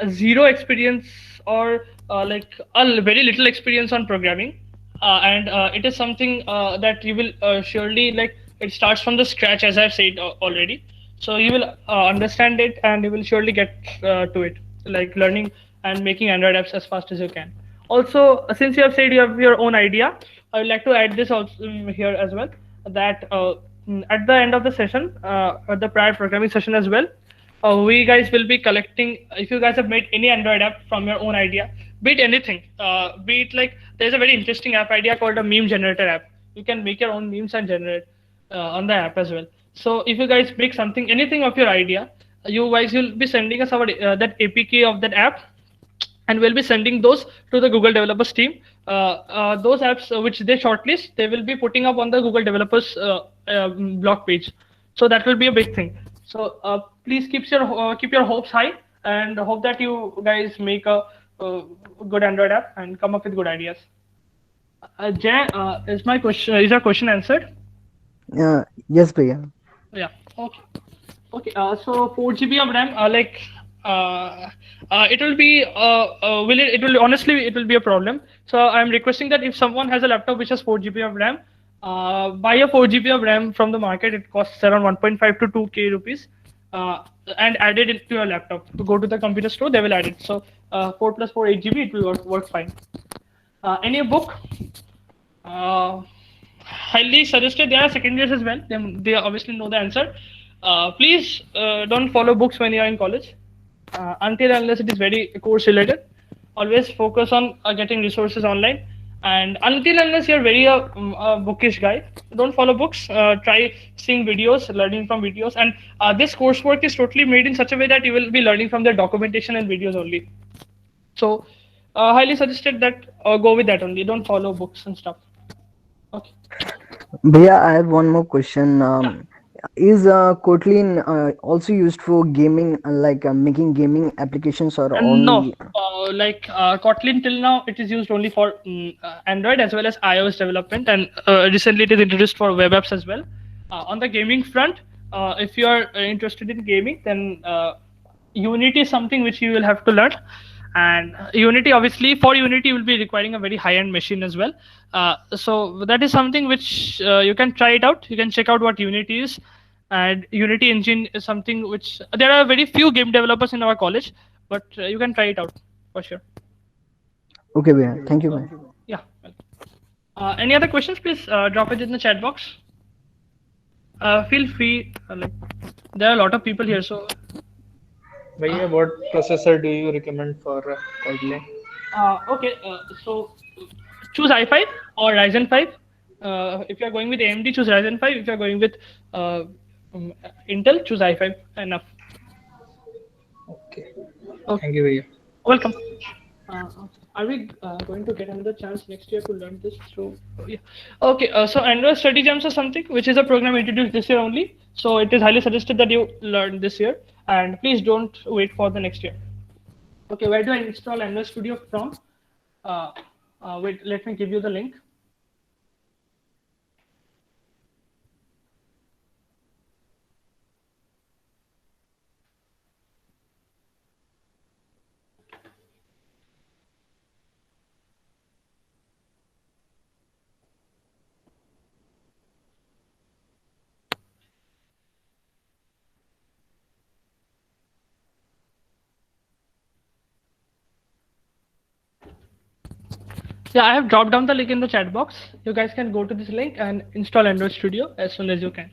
zero experience or like very little experience on programming, and it is something that you will surely like. It starts from the scratch, as I've said already. So you will understand it, and you will surely get to it, like learning and making Android apps as fast as you can. Also, since you have said you have your own idea, I would like to add this also here as well, that at the end of the session, at the prior programming session as well, we guys will be collecting. If you guys have made any Android app from your own idea, be it anything, be it like there's a very interesting app idea called a meme generator app. You can make your own memes and generate on the app as well. So if you guys make something, anything of your idea, you guys will be sending us our that APK of that app, and we'll be sending those to the Google developers team. Those apps which they shortlist, they will be putting up on the Google developers blog page. So that will be a big thing. So please keep your hopes high, and hope that you guys make a good Android app and come up with good ideas. Jay, is your question answered? Yes, Bhaiya. Yeah. Okay. Okay. So 4 GB of RAM, it will be it will honestly it will be a problem. So I'm requesting that if someone has a laptop which has 4 GB of RAM, buy a 4 GB of RAM from the market. It costs around 1.5 to 2K rupees, and add it into your laptop. To go to the computer store, they will add it. So 4 plus 4 8 GB, it will work fine. Any book? Highly suggested. There are second years as well. They obviously know the answer. Please don't follow books when you are in college, until unless it is very course related. Always focus on getting resources online, and until unless you're very bookish guy, don't follow books. Try seeing videos, learning from videos, and this coursework is totally made in such a way that you will be learning from the documentation and videos only. So highly suggested that go with that only. Don't follow books and stuff. Okay. Bhaiya, I have one more question. Is Kotlin also used for gaming, like making gaming applications, or No, only? Kotlin till now it is used only for Android as well as iOS development, and recently it is introduced for web apps as well. On the gaming front, if you are interested in gaming, then Unity is something which you will have to learn, and Unity obviously for Unity you will be requiring a very high-end machine as well. So that is something which you can try it out. You can check out what Unity is, and Unity engine is something which there are very few game developers in our college, but you can try it out for sure. Okay, Bhaiya. Thank you, Bhaiya. Yeah. Any other questions? Please drop it in the chat box. Feel free. There are a lot of people here, so Bhaiya, what processor do you recommend for Kotlin? okay. So choose i5 or Ryzen 5. If you are going with AMD, choose Ryzen 5. If you are going with Intel, choose i5. Enough. Okay. Okay. Thank you, Bhaiya. Welcome. Are we going to get another chance next year to learn this? So yeah. Okay. So Android Study Jams is something which is a program introduced this year only. So it is highly suggested that you learn this year, and please don't wait for the next year. Okay. Where do I install Android Studio from? Wait. Let me give you the link. Yeah, I have dropped down the link in the chat box. You guys can go to this link and install Android Studio as soon as you can.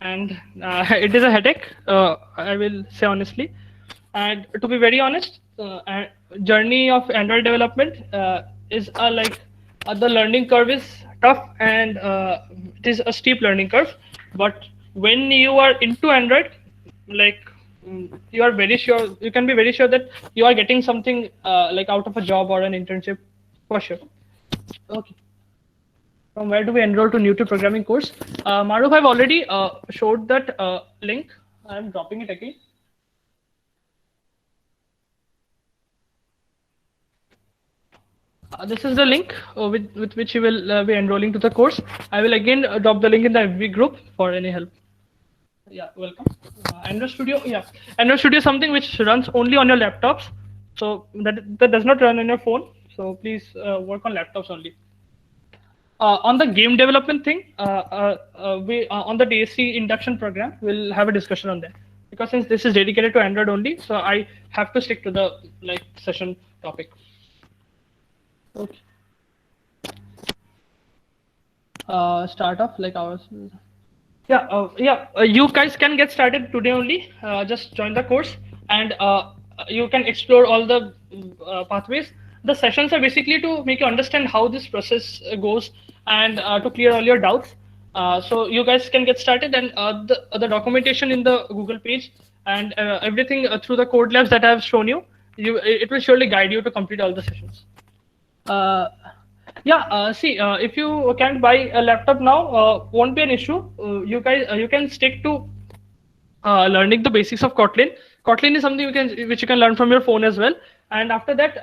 And it is a headache, I will say honestly. And to be very honest, journey of Android development is the learning curve is tough, and it is a steep learning curve. But when you are into Android, you are very sure, you can be very sure that you are getting something out of a job or an internship. For sure. Okay. From where do we enroll to new to programming course? Maruf, I've already showed that link. I'm dropping it again. This is the link with which you will be enrolling to the course. I will again drop the link in the FB group for any help. Yeah, welcome. Android Studio, yeah. Android Studio is something which runs only on your laptops. So that does not run on your phone. So please work on laptops only. On the game development thing, we on the DSC induction program, we'll have a discussion on that. Because since this is dedicated to Android only, so I have to stick to the session topic. Okay. Start off like ours. You guys can get started today only. Just join the course and you can explore all the pathways. The sessions are basically to make you understand how this process goes and to clear all your doubts. So you guys can get started, and the documentation in the Google page and everything through the code labs that I have shown you, it will surely guide you to complete all the sessions. If you can't buy a laptop now, won't be an issue. You can stick to learning the basics of Kotlin. Kotlin is something which you can learn from your phone as well. And after that,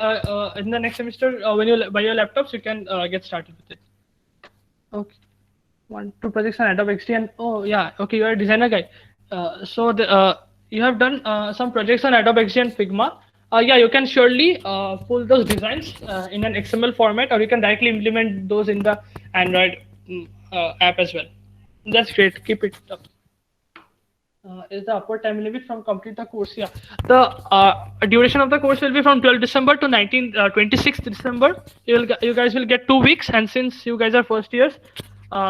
in the next semester, when you buy your laptops, you can get started with it. Okay. 2 projects on Adobe XD, and oh yeah, okay, you are a designer guy. You have done some projects on Adobe XD and Figma. You can surely pull those designs in an XML format, or you can directly implement those in the Android app as well. That's great. Keep it up. Is the upward time limit from complete the course? Yeah. The duration of the course will be from 12 December to 26th December. You guys will get 2 weeks, and since you guys are first years,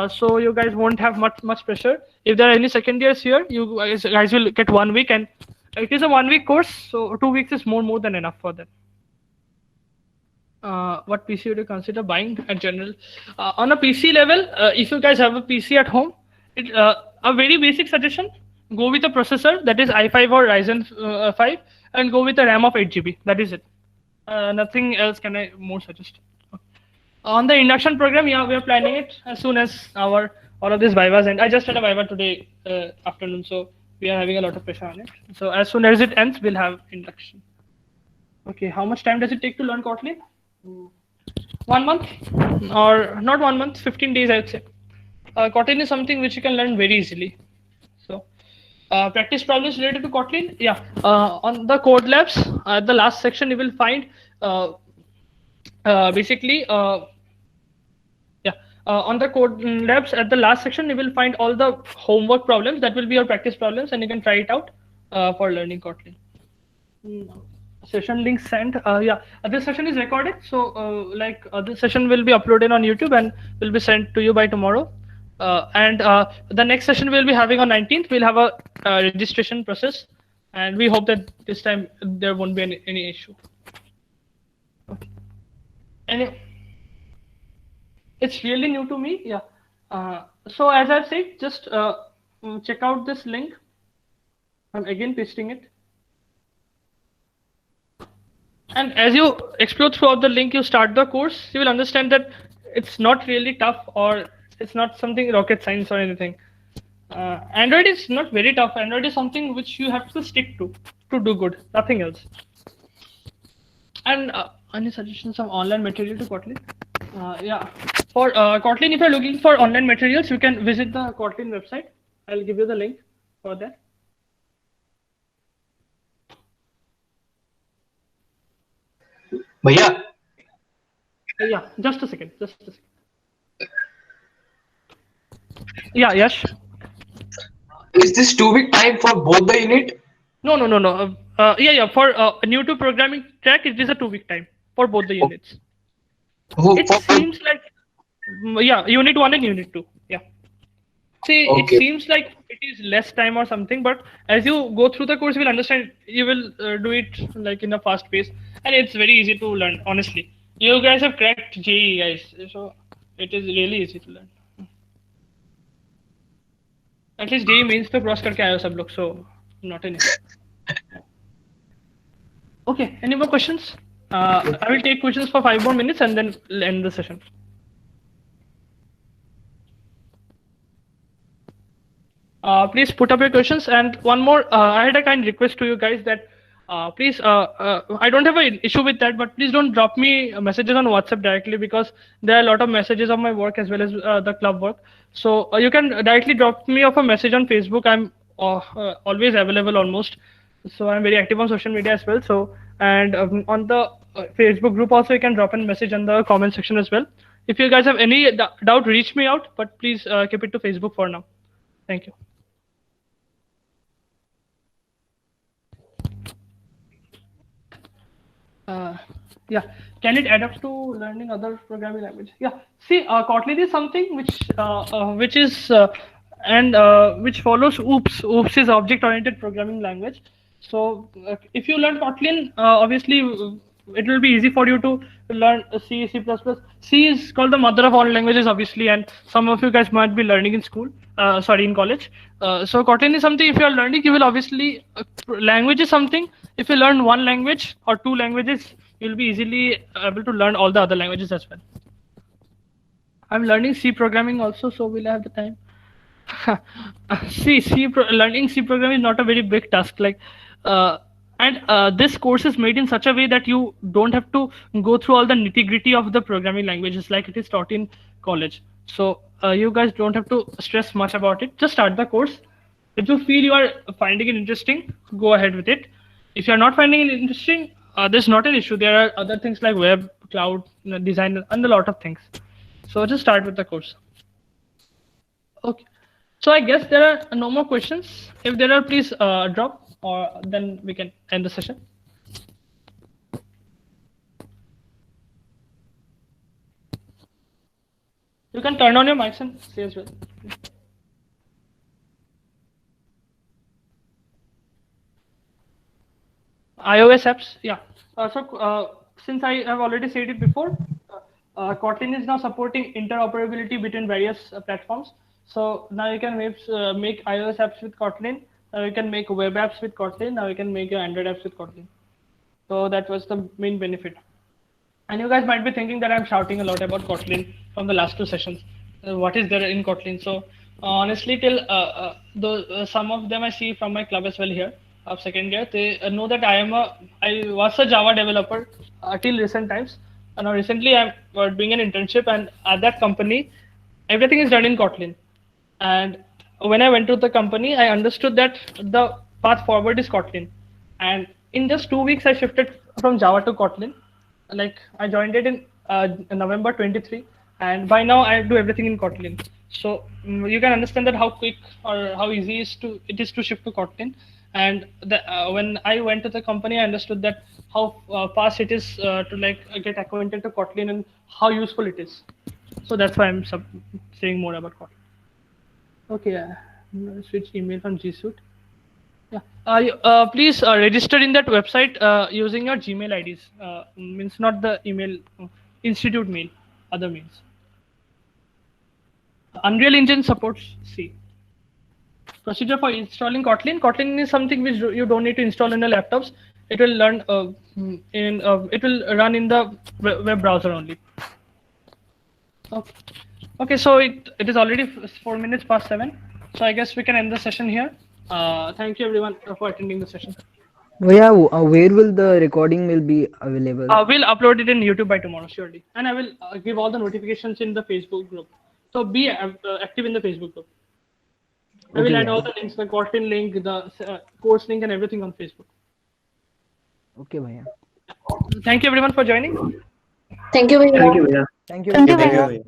so you guys won't have much pressure. If there are any second years here, you guys will get 1 week, and it is a 1 week course, so 2 weeks is more than enough for them. What PC would you consider buying at general? On a PC level, if you guys have a PC at home, a very basic suggestion: go with a processor that is i5 or Ryzen 5, and go with a RAM of 8 GB. That is it. Nothing else can I more suggest. On the induction program, yeah, we are planning it as soon as all of these vivas end. I just had a viva today afternoon, so we are having a lot of pressure on it. So as soon as it ends, we'll have induction. Okay, how much time does it take to learn Kotlin? 1 month, or not 1 month, 15 days, I would say. Kotlin is something which you can learn very easily. So practice problems related to Kotlin, yeah. On the code labs, the last section you will find on the code labs at the last section, you will find all the homework problems that will be your practice problems, and you can try it out for learning Kotlin. Session link sent. This session is recorded, so this session will be uploaded on YouTube and will be sent to you by tomorrow. The next session we'll be having on 19th. We'll have a registration process, and we hope that this time there won't be any issue. Okay. And it's really new to me, yeah. So as I've said, just check out this link. I'm again pasting it. And as you explore throughout the link, you start the course, you will understand that it's not really tough, or it's not something rocket science or anything. Android is not very tough. Android is something which you have to stick to do good, nothing else. And any suggestions of online material to Kotlin? For Kotlin, if you're looking for online materials, you can visit the Kotlin website. I'll give you the link for that. Bhaiya, Yeah, just a second. Yeah, Yash. is this 2 week time for both the unit? No. For new to programming track, it is a 2 week time for both the units. It seems like, unit 1 and unit 2. Yeah. See, Okay. It seems like it is less time or something, but as you go through the course, you will understand. You will do it like in a fast pace, and it's very easy to learn. Honestly, you guys have cracked JEE, guys, so it is really easy to learn. At least JEE means to cross करके आए हो सब लोग, so not an issue. Okay, any more questions? I will take questions for 5 more minutes and then end the session. Please put up your questions. And one more, I had a kind request to you guys that Please, I don't have an issue with that, but please don't drop me messages on WhatsApp directly, because there are a lot of messages of my work as well as the club work. So you can directly drop me off a message on Facebook. I'm always available almost. So I'm very active on social media as well. So, and on the Facebook group also, you can drop a message in the comment section as well. If you guys have any doubt, reach me out, but please keep it to Facebook for now. Thank you. Yeah, can it adapt to learning other programming language? Yeah, see, Kotlin is something which is which follows OOPS. OOPS is object-oriented programming language. So if you learn Kotlin, obviously it will be easy for you to learn C, C++. C is called the mother of all languages, obviously, and some of you guys might be learning in school, in college. So Kotlin is something, if you are learning, you will obviously, language is something, if you learn one language or two languages, you'll be easily able to learn all the other languages as well. I'm learning C programming also, so will I have the time? Learning C programming is not a very big task. This course is made in such a way that you don't have to go through all the nitty-gritty of the programming languages like it is taught in college. So you guys don't have to stress much about it. Just start the course. If you feel you are finding it interesting, go ahead with it. If you're not finding it interesting, there's not an issue. There are other things like web, cloud, design, and a lot of things. So just start with the course. Okay. So I guess there are no more questions. If there are, please drop, or then we can end the session. You can turn on your mics and say as well. iOS apps, yeah. Since I have already said it before, Kotlin is now supporting interoperability between various platforms. So now you can make iOS apps with Kotlin. Now you can make web apps with Kotlin. Now you can make your Android apps with Kotlin. So that was the main benefit. And you guys might be thinking that I'm shouting a lot about Kotlin from the last two sessions. What is there in Kotlin? So honestly, till some of them I see from my club as well here of second year, they know that I was a Java developer till recent times. And now recently I'm doing an internship, and at that company, everything is done in Kotlin. And when I went to the company, I understood that the path forward is Kotlin. And in just 2 weeks, I shifted from Java to Kotlin. Like I joined it in November 23, and by now I do everything in Kotlin. So you can understand that how quick or how easy it is to shift to Kotlin. And when I went to the company, I understood that how fast it is to get acquainted to Kotlin and how useful it is. So that's why I'm saying more about Kotlin. Okay, switch email from G Suite. Yeah, please register in that website using your Gmail IDs. Means not the email, institute mail, other means. Unreal Engine supports C. Procedure for installing Kotlin. Kotlin is something which you don't need to install in your laptops. It will learn it will run in the web browser only. Okay. Okay, so it is already 4 minutes past 7. So I guess we can end the session here. Thank you everyone for attending the session. Yeah, where will the recording will be available? We'll upload it in YouTube by tomorrow, surely. And I will give all the notifications in the Facebook group. So be active in the Facebook group. I will add all the links, the Kotlin link, the course link, and everything on Facebook. Okay, bhaiya. Thank you everyone for joining. Thank you very much. Thank you. Thank you, Bhaiya.